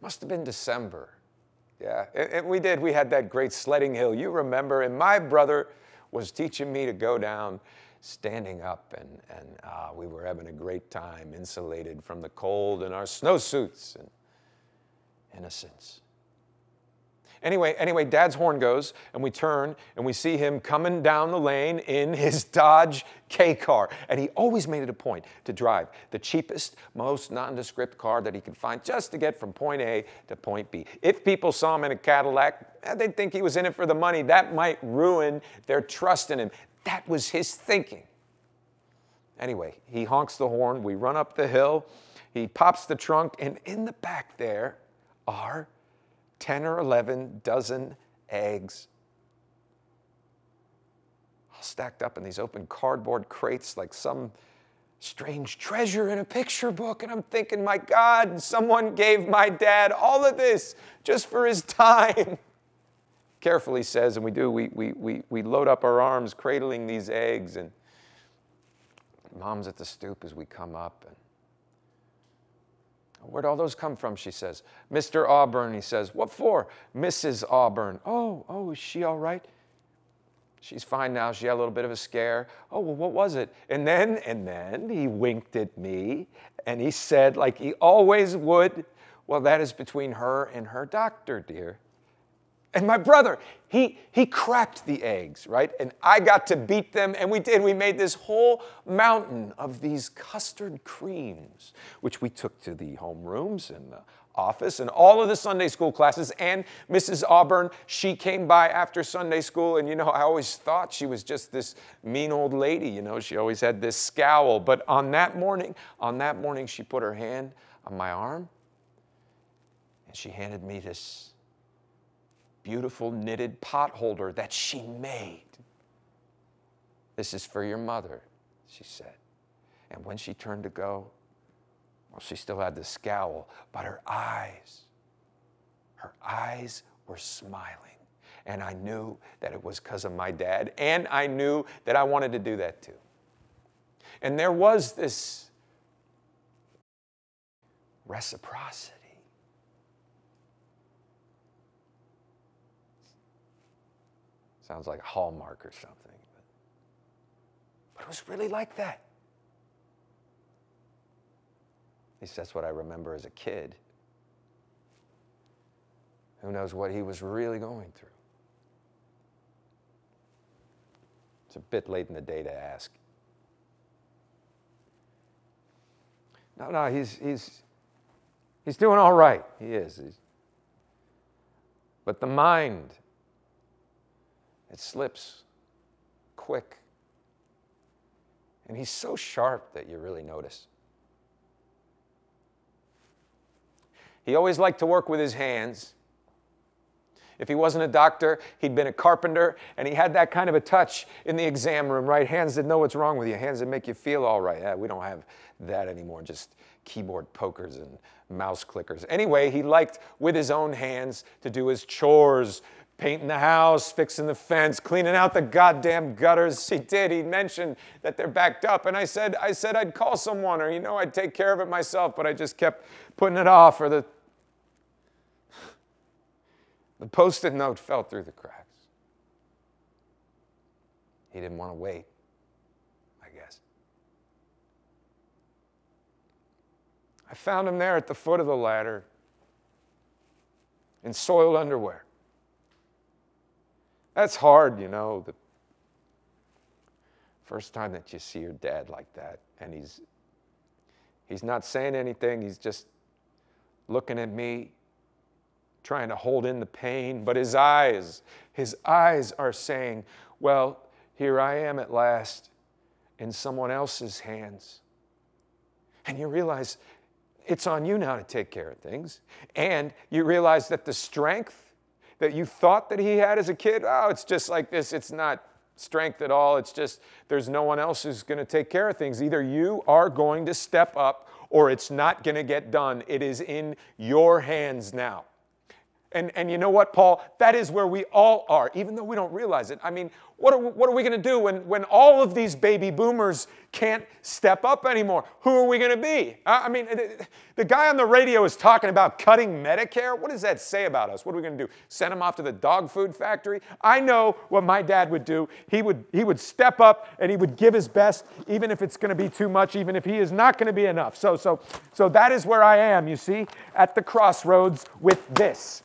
must have been December. Yeah, and we had that great sledding hill. You remember, and my brother was teaching me to go down standing up, and we were having a great time, insulated from the cold in our snowsuits and innocence. Anyway, Dad's horn goes, and we turn, and we see him coming down the lane in his Dodge K-car. And he always made it a point to drive the cheapest, most nondescript car that he could find just to get from point A to point B. If people saw him in a Cadillac, they'd think he was in it for the money. That might ruin their trust in him. That was his thinking. Anyway, he honks the horn. We run up the hill. He pops the trunk, and in the back there are 10 or 11 dozen eggs, all stacked up in these open cardboard crates like some strange treasure in a picture book. And I'm thinking, my God, someone gave my dad all of this just for his time. Carefully says, and we do, we load up our arms cradling these eggs, and Mom's at the stoop as we come up. And where'd all those come from, she says. Mr. Auburn, he says. What for? Mrs. Auburn. Oh, is she all right? She's fine now. She had a little bit of a scare. Oh, well, what was it? And then he winked at me and he said, like he always would, well, that is between her and her doctor, dear. And my brother, he cracked the eggs, right? And I got to beat them, and we did. We made this whole mountain of these custard creams, which we took to the homerooms and the office and all of the Sunday school classes. And Mrs. Auburn, she came by after Sunday school, and I always thought she was just this mean old lady. She always had this scowl. But on that morning, she put her hand on my arm, and she handed me this beautiful knitted pot holder that she made. This is for your mother, she said. And when she turned to go, well, she still had the scowl, but her eyes were smiling. And I knew that it was because of my dad, and I knew that I wanted to do that too. And there was this reciprocity. Sounds like a Hallmark or something. But it was really like that. At least that's what I remember as a kid. Who knows what he was really going through? It's a bit late in the day to ask. No, he's doing all right. He is. But the mind, it slips quick. And he's so sharp that you really notice. He always liked to work with his hands. If he wasn't a doctor, he'd been a carpenter, and he had that kind of a touch in the exam room, right? Hands that know what's wrong with you, hands that make you feel all right. Yeah, we don't have that anymore, just keyboard pokers and mouse clickers. Anyway, he liked, with his own hands, to do his chores, painting the house, fixing the fence, cleaning out the goddamn gutters. He did. He mentioned that they're backed up, and I said I'd call someone, or I'd take care of it myself, but I just kept putting it off, or the Post-it note fell through the cracks. He didn't want to wait, I guess. I found him there at the foot of the ladder in soiled underwear. That's hard, the first time that you see your dad like that, and he's not saying anything, he's just looking at me, trying to hold in the pain, but his eyes are saying, well, here I am at last in someone else's hands. And you realize it's on you now to take care of things. And you realize that the strength that you thought that he had as a kid, it's just like this. It's not strength at all. It's just there's no one else who's going to take care of things. Either you are going to step up or it's not going to get done. It is in your hands now. And you know what, Paul? That is where we all are, even though we don't realize it. I mean, what are we going to do when all of these baby boomers can't step up anymore? Who are we going to be? I mean, the guy on the radio is talking about cutting Medicare. What does that say about us? What are we going to do? Send him off to the dog food factory? I know what my dad would do. He would step up and he would give his best, even if it's going to be too much, even if he is not going to be enough. So that is where I am, you see, at the crossroads with this.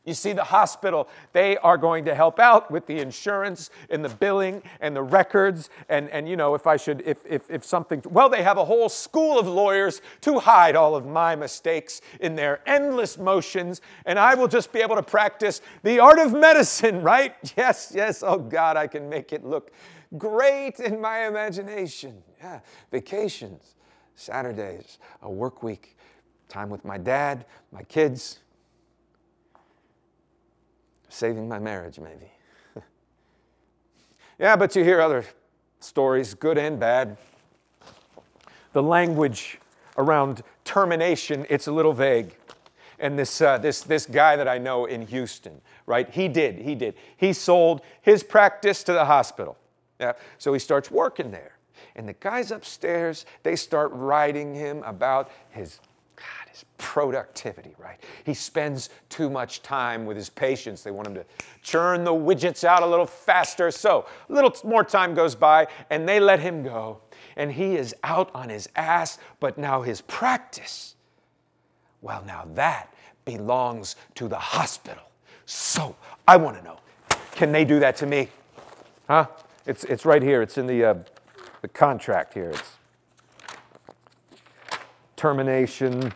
You see, the hospital, they are going to help out with the insurance and the billing and the records and if something, well, they have a whole school of lawyers to hide all of my mistakes in their endless motions, and I will just be able to practice the art of medicine, right? Yes, oh God, I can make it look great in my imagination. Yeah, vacations, Saturdays, a work week, time with my dad, my kids, saving my marriage, maybe. Yeah, but you hear other stories, good and bad. The language around termination, it's a little vague. And this guy that I know in Houston, right? He did. He sold his practice to the hospital. Yeah, so he starts working there. And the guys upstairs, they start writing him about his productivity, right? He spends too much time with his patients. They want him to churn the widgets out a little faster. So a little more time goes by, and they let him go. And he is out on his ass, but now his practice, well, now that belongs to the hospital. So I want to know, can they do that to me? Huh? It's right here. It's in the contract here. It's termination,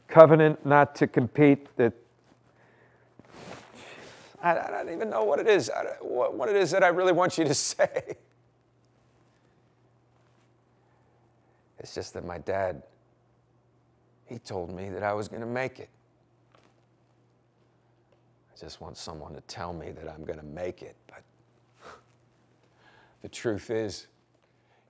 covenant not to compete. I don't even know what it is. What it is that I really want you to say. It's just that my dad, he told me that I was going to make it. I just want someone to tell me that I'm going to make it. But the truth is,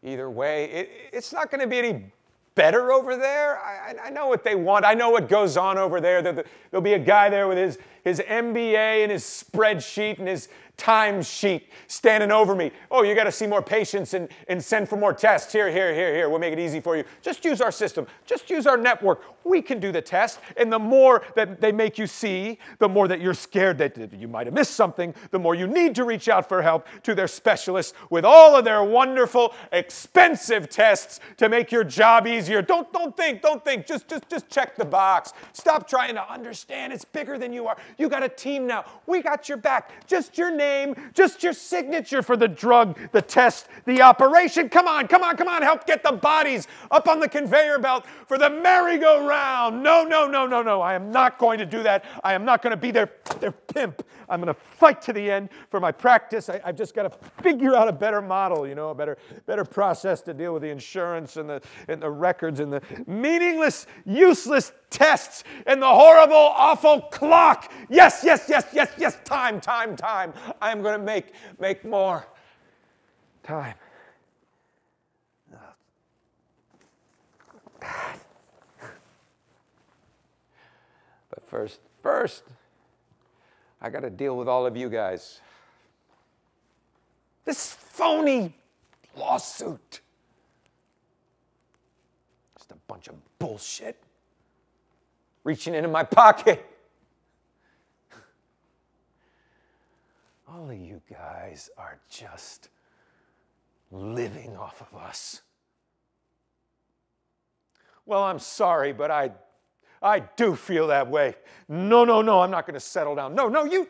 either way, it's not going to be any better over there. I know what they want. I know what goes on over there. There'll be a guy there with his MBA and his spreadsheet and his time sheet standing over me. Oh, you got to see more patients and send for more tests. Here. We'll make it easy for you. Just use our system. Just use our network. We can do the test. And the more that they make you see, the more that you're scared that you might have missed something, the more you need to reach out for help to their specialists with all of their wonderful, expensive tests to make your job easier. Don't think. Just check the box. Stop trying to understand. It's bigger than you are. You got a team now. We got your back. Just your name, just your signature for the drug, the test, the operation. Come on. Help get the bodies up on the conveyor belt for the merry-go-round. No. I am not going to do that. I am not going to be their pimp. I'm going to fight to the end for my practice. I've just got to figure out a better model, a better process to deal with the insurance and the records and the meaningless, useless tests and the horrible, awful clock. Yes. Time. I'm going to make more time. But first, I got to deal with all of you guys. This phony lawsuit. Just a bunch of bullshit. Reaching into my pocket. All of you guys are just living off of us. Well, I'm sorry, but I do feel that way. No, I'm not going to settle down. No, you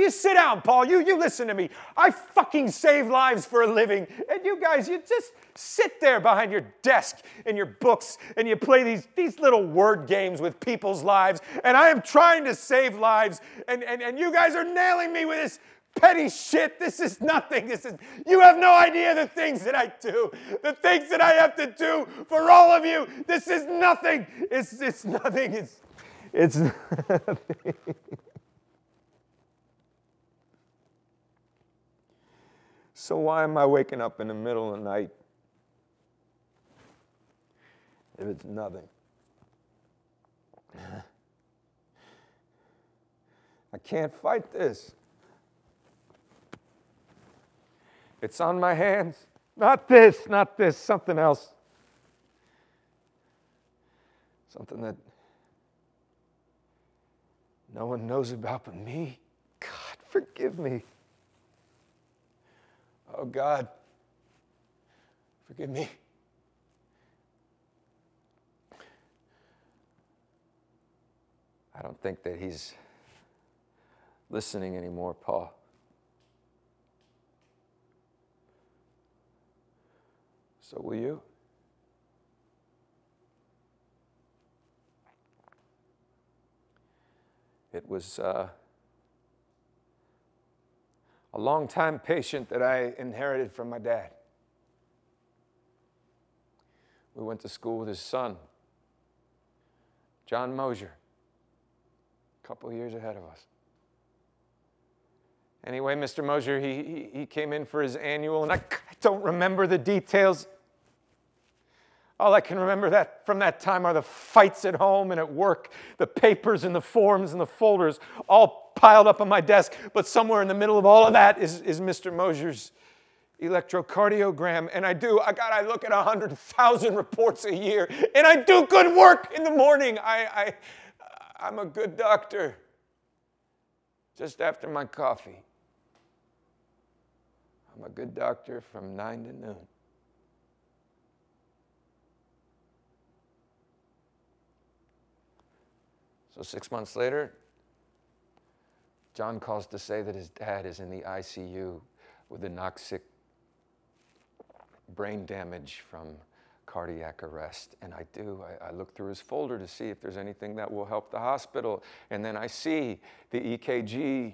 sit down, Paul. You listen to me. I fucking save lives for a living. And you guys, you just sit there behind your desk and your books and you play these little word games with people's lives. And I am trying to save lives. And you guys are nailing me with this petty shit. This is nothing. You have no idea the things that I do. The things that I have to do for all of you. This is nothing. It's nothing. It's nothing. So why am I waking up in the middle of the night if it's nothing? I can't fight this. It's on my hands. Not this, something else. Something that no one knows about but me. God, forgive me. Oh, God, forgive me. I don't think that he's listening anymore, Paul. So will you? It was a longtime patient that I inherited from my dad. We went to school with his son, John Mosier, a couple years ahead of us. Anyway, Mr. Mosier, he came in for his annual, and I don't remember the details. All I can remember from that time are the fights at home and at work, the papers and the forms and the folders all piled up on my desk. But somewhere in the middle of all of that is Mr. Mosier's electrocardiogram, and I look at 100,000 reports a year, and I do good work in the morning. I'm a good doctor. Just after my coffee, I'm a good doctor from 9 to noon. So 6 months later, John calls to say that his dad is in the ICU with anoxic brain damage from cardiac arrest. And I look through his folder to see if there's anything that will help the hospital. And then I see the EKG,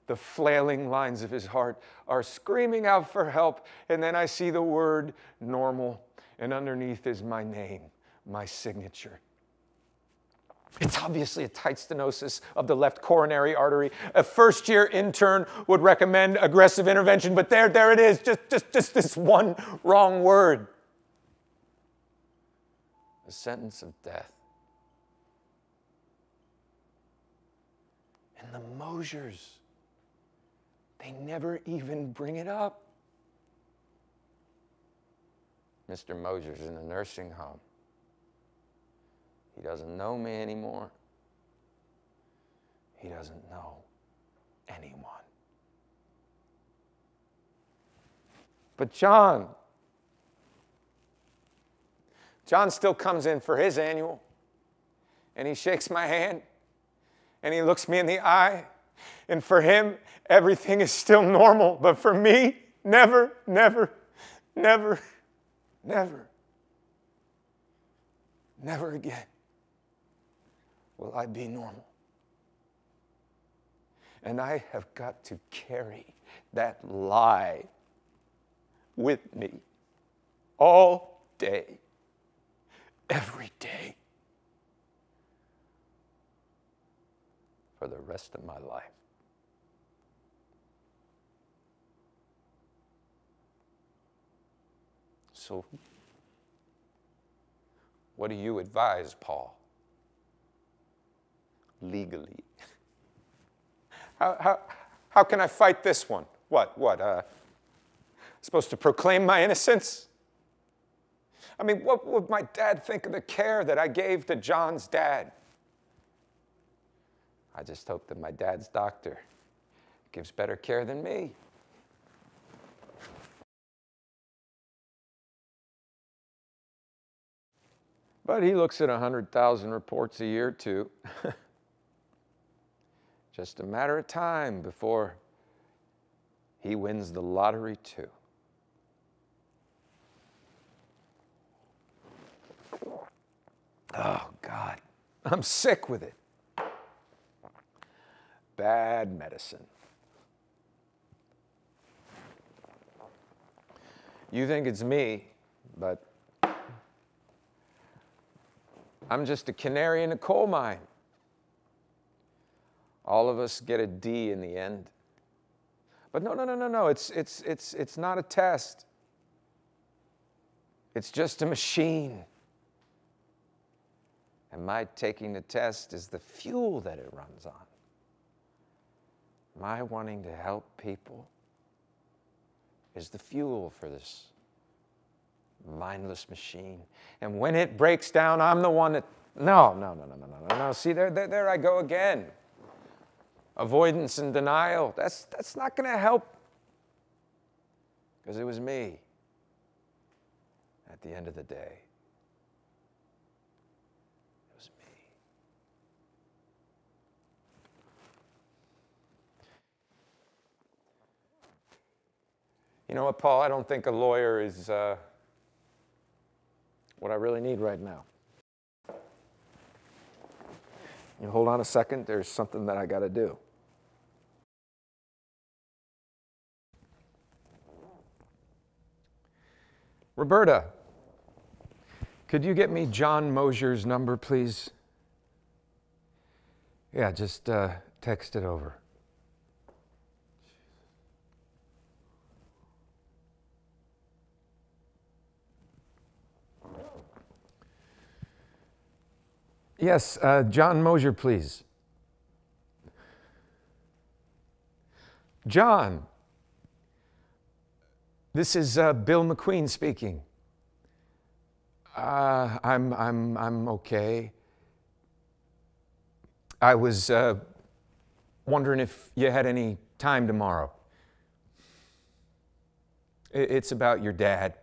the flailing lines of his heart are screaming out for help. And then I see the word normal, and underneath is my name, my signature. It's obviously a tight stenosis of the left coronary artery. A first-year intern would recommend aggressive intervention, but there it is, just this one wrong word. A sentence of death. And the Mosiers, they never even bring it up. Mr. Mosier's in a nursing home. He doesn't know me anymore. He doesn't know anyone. But John still comes in for his annual, and he shakes my hand, and he looks me in the eye, and for him, everything is still normal, but for me, never, never, never, never, never again will I be normal. And I have got to carry that lie with me all day, every day, for the rest of my life. So, what do you advise, Paul? Legally. How can I fight this one? What? Supposed to proclaim my innocence? I mean, what would my dad think of the care that I gave to John's dad? I just hope that my dad's doctor gives better care than me. But he looks at 100,000 reports a year, too. Just a matter of time before he wins the lottery, too. Oh, God. I'm sick with it. Bad medicine. You think it's me, but I'm just a canary in a coal mine. All of us get a D in the end. But no. It's not a test. It's just a machine. And my taking the test is the fuel that it runs on. My wanting to help people is the fuel for this mindless machine. And when it breaks down, I'm the one that, no. See, there I go again. Avoidance and denial. That's not going to help. Because it was me at the end of the day. It was me. You know what, Paul? I don't think a lawyer is what I really need right now. You hold on a second. There's something that I got to do. Roberta, could you get me John Mosier's number, please? Yeah, just text it over. Yes, John Mosier, please. John. This is Bill McQueen speaking. I'm okay. I was wondering if you had any time tomorrow. It's about your dad.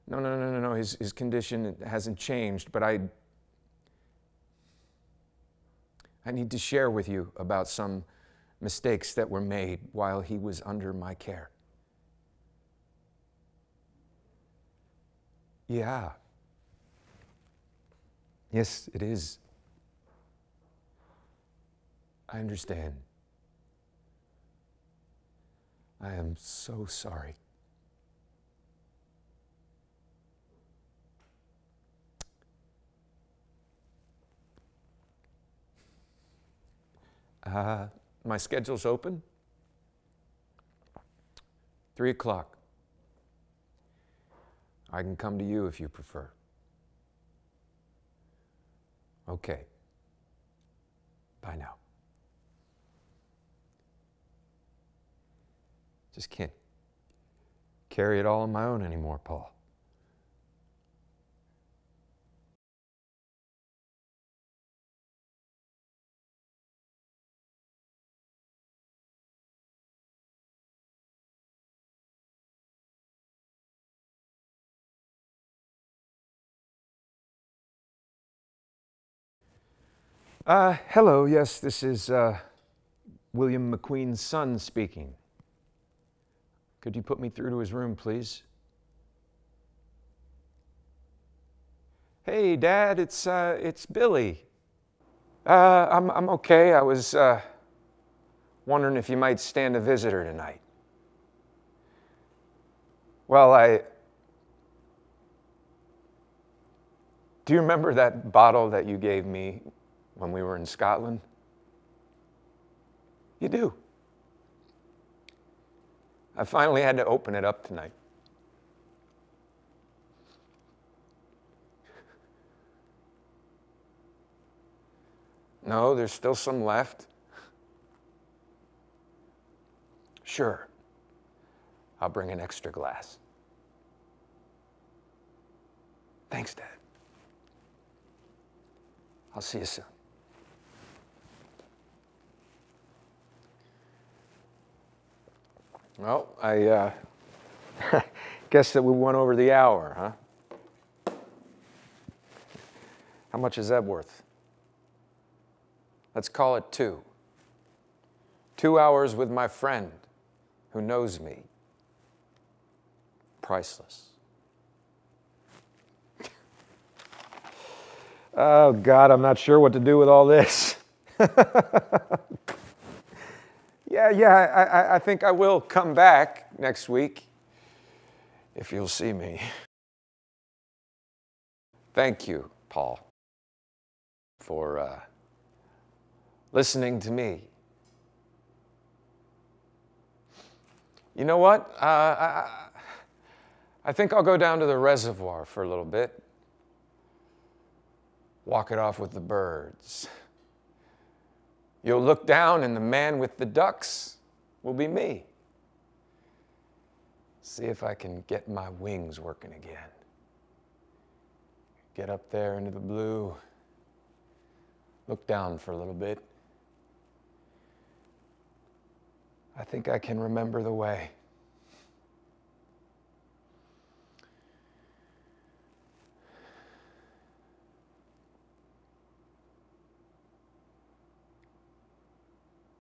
No. His condition hasn't changed, but I need to share with you about some mistakes that were made while he was under my care. Yeah. Yes, it is. I understand. I am so sorry. My schedule's open. 3 o'clock. I can come to you if you prefer. Okay. Bye now. Just can't carry it all on my own anymore, Paul. Hello, yes, this is William McQueen's son speaking. Could you put me through to his room, please? Hey, Dad, it's Billy. I'm okay. I was wondering if you might stand a visitor tonight. Well, do you remember that bottle that you gave me when we were in Scotland? You do. I finally had to open it up tonight. No, there's still some left. Sure. I'll bring an extra glass. Thanks, Dad. I'll see you soon. Well, I guess that we went over the hour, huh? How much is that worth? Let's call it 2. 2 hours with my friend who knows me. Priceless. Oh, God, I'm not sure what to do with all this. I think I will come back next week if you'll see me. Thank you, Paul, for listening to me. You know what? I think I'll go down to the reservoir for a little bit. Walk it off with the birds. You'll look down and the man with the ducks will be me. See if I can get my wings working again. Get up there into the blue. Look down for a little bit. I think I can remember the way.